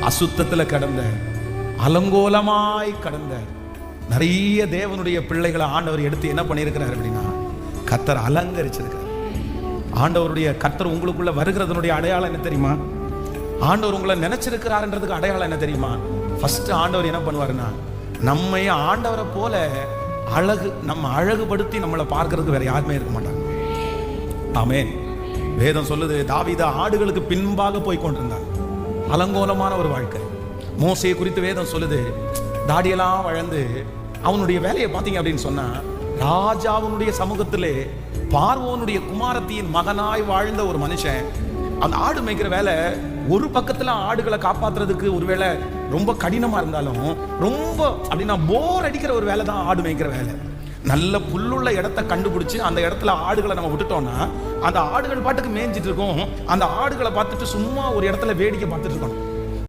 அசுத்தத்துல கடந்த, அலங்கோலமாய் கடந்த நிறைய தேவனுடைய பிள்ளைகளை ஆண்டவர் எடுத்து என்ன பண்ணியிருக்கிறார் அப்படின்னா, கர்த்தர் அலங்கரிச்சிருக்கிறார். ஆண்டவருடைய கர்த்தர் உங்களுக்குள்ள வருகிறதனுடைய அடையாளம் என்ன தெரியுமா? ஆண்டவர் உங்களை நினைச்சிருக்கிறார்ன்றதுக்கு அடையாளம் என்ன தெரியுமா? ஃபர்ஸ்ட் ஆண்டவர் என்ன பண்ணுவாருன்னா, நம்மை ஆண்டவரை போல நம்ம அழகுபடுத்தி நம்மளை பார்க்கறதுக்கு வேற யாருமே இருக்க மாட்டாங்க. ஆமென். வேதம் சொல்லுது, தாவீது ஆடுகளுக்கு பின்பாக போய் கொண்டிருந்தான். அலங்கோலமான ஒரு வாழ்க்கை. மோசேயை குறித்து வேதம் சொல்லுது, தாடியெல்லாம் வளர்ந்து அவனுடைய வேலையை பார்த்தீங்க அப்படின்னு சொன்னா, ராஜாவுடைய சமூகத்திலே பார்வோனுடைய குமாரத்தியின் மகனாய் வாழ்ந்த ஒரு மனுஷன். அந்த ஆடு மேய்க்கிற வேலை ஒரு பக்கத்துல ஆடுகளை காப்பாத்துறதுக்கு ஒருவேளை ரொம்ப கடினமா இருந்தாலும், ரொம்ப அப்படின்னா போர் அடிக்கிற ஒரு வேலை தான் ஆடு மேய்க்கிற வேலை. நல்ல புல்லுள்ள இடத்த கண்டுபிடிச்சு அந்த இடத்துல ஆடுகளை நம்ம விட்டுட்டோம்னா, அந்த ஆடுகள் பாட்டுக்கு மேய்ஞ்சிட்டு இருக்கும். அந்த ஆடுகளை பார்த்துட்டு சும்மா ஒரு இடத்துல வேடிக்கை பார்த்துட்டு இருக்கணும்.